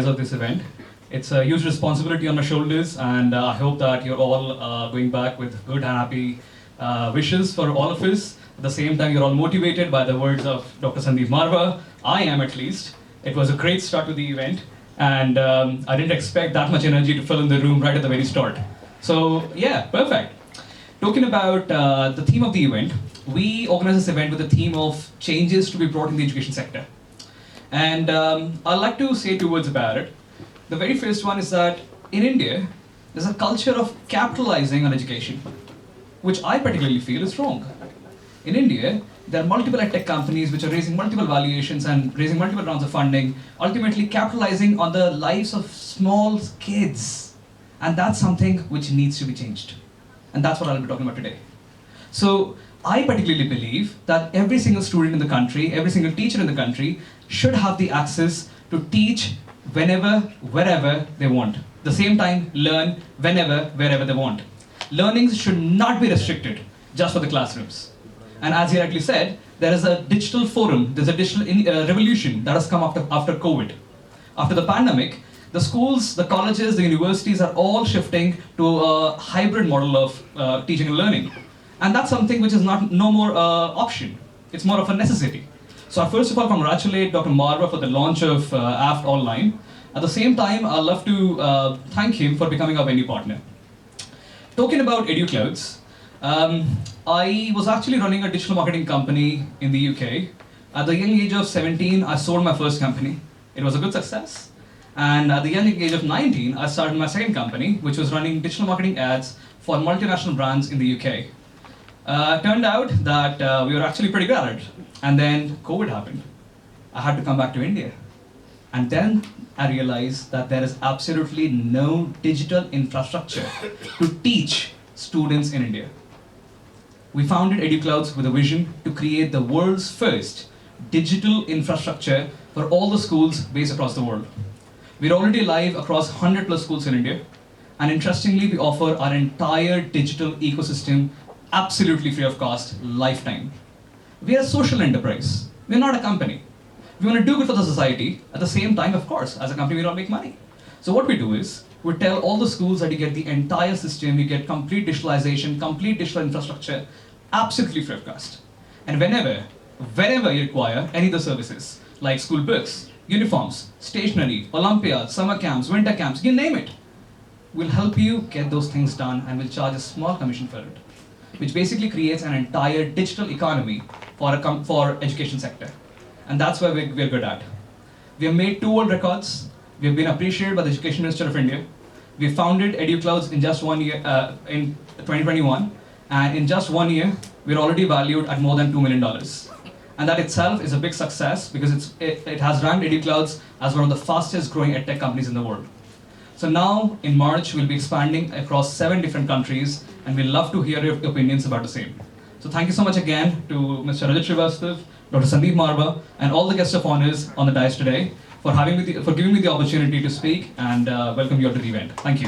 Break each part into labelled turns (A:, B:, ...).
A: of this event. It's a huge responsibility on my shoulders, and I hope that you're all going back with good and happy wishes for all of us. At the same time, you're all motivated by the words of Dr. Sandeep Marva. I am, at least. It was a great start to the event, and I didn't expect that much energy to fill in the room right at the very start. So, yeah, perfect. Talking about the theme of the event, we organized this event with the theme of changes to be brought in the education sector. And I'd like to say two words about it. The very first one is that in India, there's a culture of capitalizing on education, which I particularly feel is wrong. In India, there are multiple tech companies which are raising multiple valuations and raising multiple rounds of funding, ultimately capitalizing on the lives of small kids. And that's something which needs to be changed. And that's what I'll be talking about today. So, I particularly believe that every single student in the country, every single teacher in the country should have the access to teach whenever, wherever they want. At the same time, learn whenever, wherever they want. Learning should not be restricted just for the classrooms. And as he rightly said, there is a digital forum, there's a digital revolution that has come after COVID. After the pandemic, the schools, the colleges, the universities are all shifting to a hybrid model of teaching and learning. And that's something which is no more option. It's more of a necessity. So I first of all congratulate Dr. Marva for the launch of AFT Online. At the same time, I'd love to thank him for becoming our venue partner. Talking about EduClouds, I was actually running a digital marketing company in the UK. At the young age of 17, I sold my first company. It was a good success. And at the young age of 19, I started my second company, which was running digital marketing ads for multinational brands in the UK. Turned out that we were actually pretty good at it. And then COVID happened. I had to come back to India. And then I realized that there is absolutely no digital infrastructure to teach students in India. We founded EduClouds with a vision to create the world's first digital infrastructure for all the schools based across the world. We're already live across 100 plus schools in India. And interestingly, we offer our entire digital ecosystem absolutely free of cost, lifetime. We are a social enterprise. We're not a company. We want to do good for the society. At the same time, of course, as a company, we don't make money. So what we do is, we tell all the schools that you get the entire system, you get complete digitalization, complete digital infrastructure, absolutely free of cost. And whenever you require any of the services, like school books, uniforms, stationery, Olympiads, summer camps, winter camps, you name it, we'll help you get those things done and we'll charge a small commission for it, which basically creates an entire digital economy for education sector. And that's where we're good at. We have made 2 world records. We have been appreciated by the Education Minister of India. We founded EduClouds in just 1 year, in 2021. And in just 1 year, we're already valued at more than $2 million. And that itself is a big success because it has ranked EduClouds as one of the fastest growing edtech companies in the world. So now, in March, we'll be expanding across 7 different countries, and we'd love to hear your opinions about the same. So thank you so much again to Mr. Rajat Srivastav, Dr. Sandeep Marva, and all the guests of honors on the dais today for giving me the opportunity to speak and welcome you all to the event. Thank you.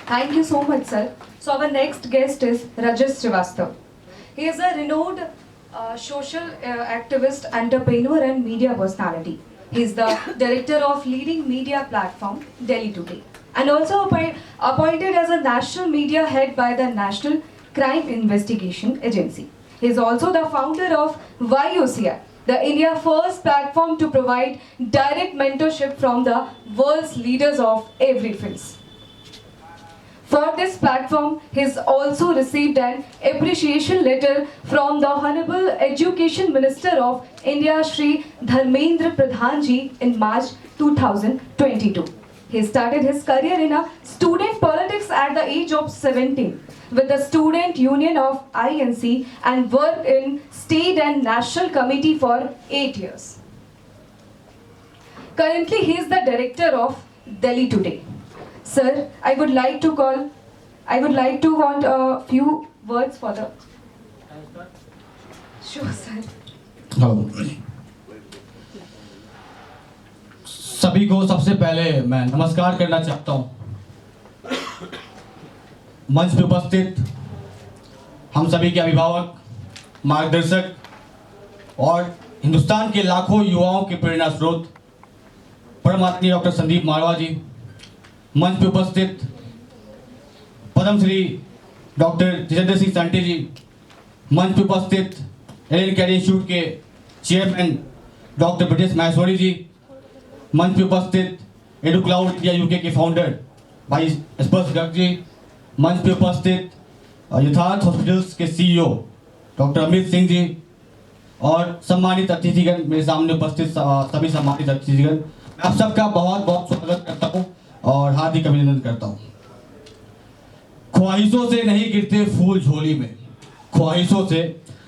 B: Thank you so much, sir. So our next guest is Rajat Srivastav. He is a renowned social activist, entrepreneur, and media personality. He is the director of leading media platform Delhi Today, and also appointed as a national media head by the National Crime Investigation Agency. He is also the founder of YOCI, the India's first platform to provide direct mentorship from the world's leaders of every field. For this platform, he has also received an appreciation letter from the Honorable Education Minister of India, Shri Dharmendra Pradhan Ji, in March 2022. He started his career in a student politics at the age of 17 with the Student Union of INC and worked in State and National Committee for 8 years. Currently, he is the director of Delhi Today. Sir, I would like to want a few words for the... Sure, sir.
C: Hello सभी को सबसे पहले मैं नमस्कार करना चाहता हूँ। मंच पे उपस्थित हम सभी के अभिभावक, मार्गदर्शक और हिंदुस्तान के लाखों युवाओं के प्रेरणा स्रोत परम आदरणीय डॉक्टर संदीप मारवा जी, मंच पे उपस्थित पद्म श्री डॉक्टर जितेंद्र सिंह संटे जी, मंच पे उपस्थित एलियन कैरियर इंस्टीट्यूट के चेयरमैन डॉक्टर ब्रिजेश माहेश्वरी जी, मंच पे उपस्थित एडू क्लाउड इंडिया यूके के फाउंडर भाई स्पर्श गर्ग जी, मंच पे उपस्थित यथार्थ हॉस्पिटल्स के सीईओ डॉक्टर अमित सिंह जी और सम्मानित अतिथिगण, मेरे सामने उपस्थित सभी सम्मानित अतिथिगण, मैं आप सबका बहुत बहुत स्वागत करता हूँ और हार्दिक अभिनंदन करता हूँ। ख्वाहिशों से नहीं गिरते फूल झोली में, ख्वाहिशों से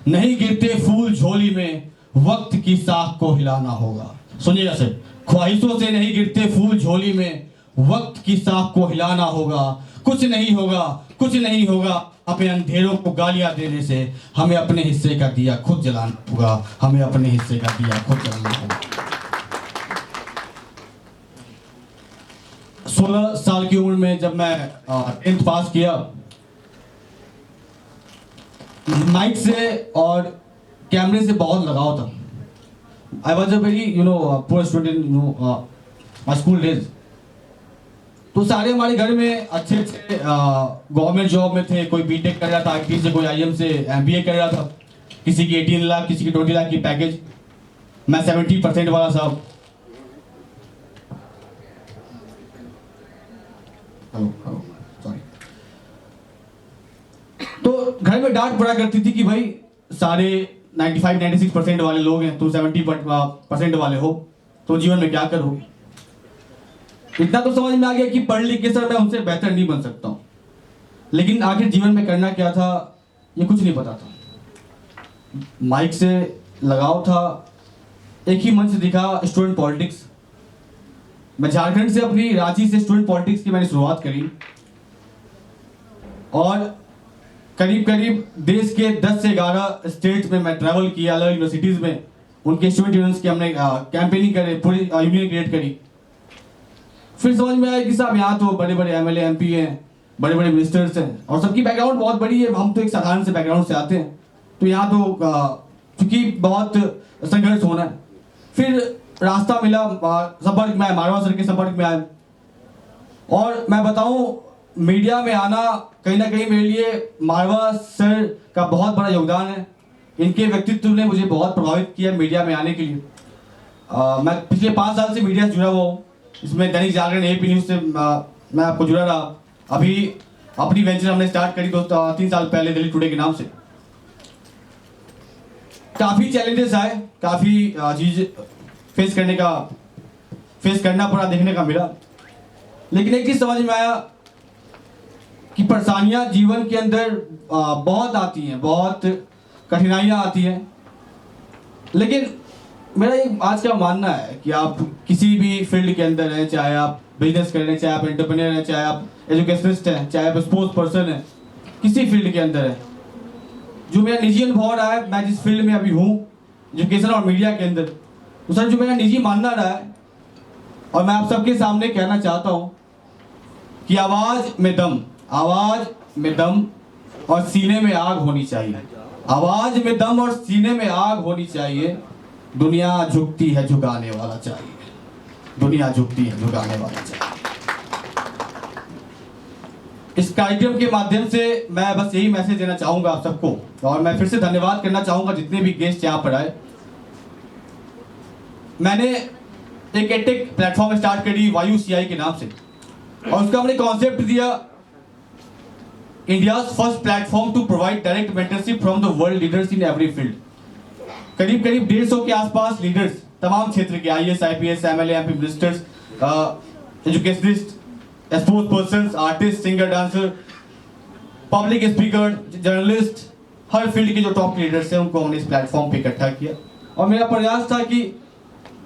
C: नहीं गिरते फूल झोली में, वक्त की साख को हिलाना होगा। सुनिएगा सर, ख्वाहिशों से नहीं गिरते फूल झोली में, वक्त की साख को हिलाना होगा। कुछ नहीं होगा, कुछ नहीं होगा अपने अंधेरों को गालियां देने से, हमें अपने हिस्से का दिया खुद जलाना होगा, हमें अपने हिस्से का दिया खुद जलाना होगा। 16 साल की उम्र में जब मैं 10th पास किया, माइक से और कैमरे से बहुत लगाव था। I was a very poor student, my school days. तो सारे हमारे घर में अच्छे अच्छे गवर्नमेंट जॉब में थे, कोई बीटेक कर रहा था आईटी से, कोई आईएम से एमबीए कर रहा था, किसी की 18 लाख, किसी की 20 लाख की पैकेज, मैं 70% वाला साहब। Hello sorry. तो घर में डांट पड़ा करती थी कि भाई सारे 95-96% वाले लोग हैं, तुम 70% वाले हो, तो जीवन में क्या करोगे। इतना तो समझ में आ गया कि पढ़ लिख के सर मैं उनसे बेहतर नहीं बन सकता हूँ, लेकिन आखिर जीवन में करना क्या था ये कुछ नहीं पता था। माइक से लगाव था, एक ही मंच दिखा, स्टूडेंट पॉलिटिक्स। मैं झारखंड से, अपनी रांची से स्टूडेंट पॉलिटिक्स की मैंने शुरुआत करी और करीब करीब देश के 10 से 11 स्टेट्स में मैं ट्रैवल किया, अलग यूनिवर्सिटीज़ में उनके स्टूडेंट यूनियंस की हमने कैंपेनिंग करे, पूरी यूनियन क्रिएट करी। फिर समझ में आया कि साहब यहाँ तो बड़े बड़े एमएलए एमपी हैं, बड़े बड़े मिनिस्टर्स हैं और सबकी बैकग्राउंड बहुत बड़ी है, हम तो एक साधारण से बैकग्राउंड से आते हैं, तो यहाँ तो क्योंकि बहुत संघर्ष होना है। फिर रास्ता मिला, संपर्क में आया, मारवा सर के संपर्क में आया और मैं बताऊं मीडिया में आना कहीं ना कहीं मेरे लिए मारवा सर का बहुत बड़ा योगदान है। इनके व्यक्तित्व ने मुझे बहुत प्रभावित किया मीडिया में आने के लिए। मैं पिछले 5 साल से मीडिया से जुड़ा हुआ हूँ, इसमें दैनिक जागरण, एपी न्यूज़ से मैं आपको जुड़ा रहा। अभी अपनी वेंचर हमने स्टार्ट करी 3 साल पहले दिल्ली टुडे के नाम से। काफ़ी चैलेंजेस आए, काफ़ी चीज़ फेस करना पड़ा, देखने का मिला, लेकिन एक चीज़ समझ में आया कि परेशानियां जीवन के अंदर बहुत आती हैं, बहुत कठिनाइयां आती हैं, लेकिन मेरा ये आज का मानना है कि आप किसी भी फील्ड के अंदर हैं, चाहे आप बिजनेस कर रहे हैं, चाहे आप एंटरप्रेन्योर हैं, चाहे आप एजुकेशनिस्ट हैं, चाहे आप स्पोर्ट्स पर्सन हैं, किसी फील्ड के अंदर है, जो मेरा निजी अनुभव रहा है, मैं जिस फील्ड में अभी हूँ एजुकेशन और मीडिया के अंदर, तो सर जो मेरा निजी मानना रहा है और मैं आप सबके सामने कहना चाहता हूँ कि आवाज़ में दम और सीने में आग होनी चाहिए। आवाज़ में दम और सीने में आग होनी चाहिए। दुनिया झुकती है, झुकाने वाला चाहिए। दुनिया झुकती है, झुकाने वाला चाहिए। इस कार्यक्रम के माध्यम से मैं बस यही मैसेज देना चाहूंगा आप सबको, और मैं फिर से धन्यवाद करना चाहूंगा जितने भी गेस्ट यहाँ पर आए। मैंने एक एडटेक प्लेटफॉर्म स्टार्ट करी YUCI के नाम से, और उसका हमने कॉन्सेप्ट दिया India's first platform to provide direct mentorship from the world leaders in every field. करीब करीब 150 के आसपास लीडर्स तमाम क्षेत्र के, IAS IPS MLA MP ministers, educationist, sports person, artist, singer, dancer, public speaker, journalist, हर फील्ड के जो टॉप लीडर्स हैं उनको हमने इस प्लेटफॉर्म पे इकट्ठा किया। और मेरा प्रयास था कि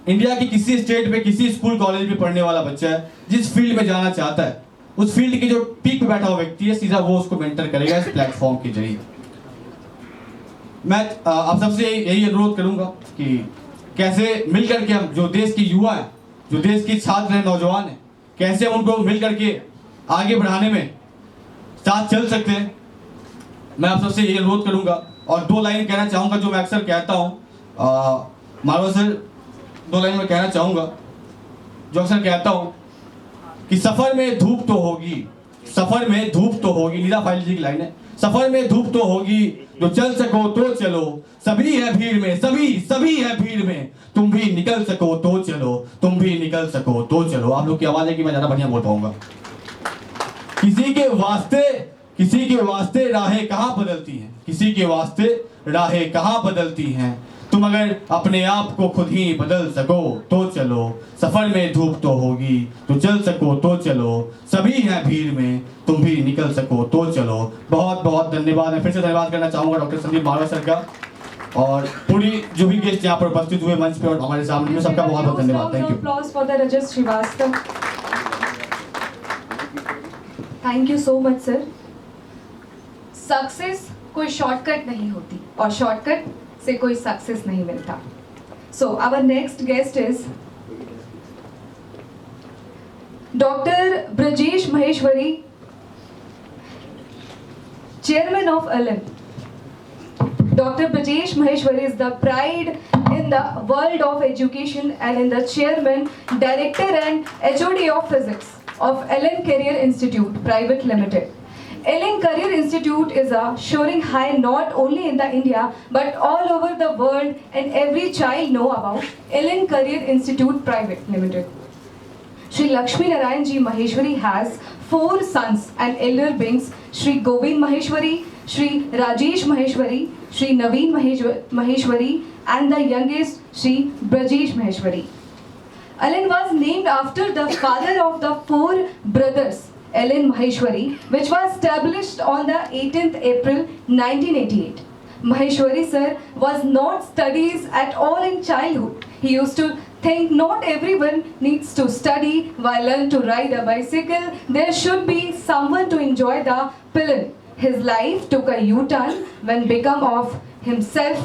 C: इंडिया की किसी स्टेट में, किसी स्कूल कॉलेज में पढ़ने वाला बच्चा है, जिस फील्ड में जाना चाहता है, उस फील्ड के जो पीक पे बैठा हुआ व्यक्ति है, सीधा वो उसको मेंटर करेगा इस प्लेटफॉर्म के जरिए। मैं आप सबसे यही अनुरोध करूंगा कि कैसे मिल करके हम, जो देश के युवा हैं, जो देश के छात्र हैं, नौजवान हैं, कैसे हम उनको मिल करके आगे बढ़ाने में साथ चल सकते हैं, मैं आप सबसे यही अनुरोध करूंगा। और 2 लाइन कहना चाहूंगा जो मैं अक्सर कहता हूँ, मारवा सर 2 लाइन में कहना चाहूंगा। जो अक्सर कहता हूं कि सफर में धूप तो होगी, सफर में धूप तो होगी, नीरा फाइल जी की लाइन है, सफर में धूप तो होगी, जो चल सको तो चलो, सभी है भीड़ में, सभी है भीड़ में, तुम भी निकल सको तो चलो, तुम भी निकल सको तो चलो। आप लोग की आवाज है कि मैं ज्यादा बढ़िया बोल पाऊंगा। किसी के वास्ते राहें कहाँ बदलती हैं, किसी के वास्ते राहें कहाँ बदलती हैं, तुम अगर अपने आप को खुद ही बदल सको तो चलो, सफर में धूप तो होगी, तो चल सको तो चलो, सभी हैं भीड़ में, तुम भी निकल सको तो चलो। बहुत बहुत धन्यवाद। मैं फिर से धन्यवाद करना चाहूंगा डॉक्टर संदीप बारवा सर का और पूरी जो भी गेस्ट यहाँ पर उपस्थित हुए मंच पे और हमारे सामने, सबका बहुत बहुत धन्यवाद। Thank you.
B: Applause for the Rajat Srivastav. Thank you so much, sir. Success कोई शॉर्टकट नहीं होती और शॉर्टकट से कोई सक्सेस नहीं मिलता। So our next guest is doctor Brajesh Maheshwari, chairman of Allen. Dr. Brajesh Maheshwari is the pride in the world of education and in the chairman, director and HOD of physics of Ellen Career Institute Private Limited. Ellen Career Institute is a soaring high not only in the India but all over the world, and every child know about Ellen Career Institute Private Limited. Shri Lakshmi Narayan Ji Maheshwari has 4 sons and elder beings, Shri Govind Maheshwari, Shri Rajesh Maheshwari, Shri Naveen Maheshwari, and the youngest Shri Brajesh Maheshwari. Ellen was named after the father of the 4 brothers, Ellen Maheshwari, which was established on the 18th April 1988. Maheshwari sir was not studies at all in childhood. He used to think not everyone needs to study while learn to ride a bicycle. There should be someone to enjoy the pillion. His life took a U-turn when become of himself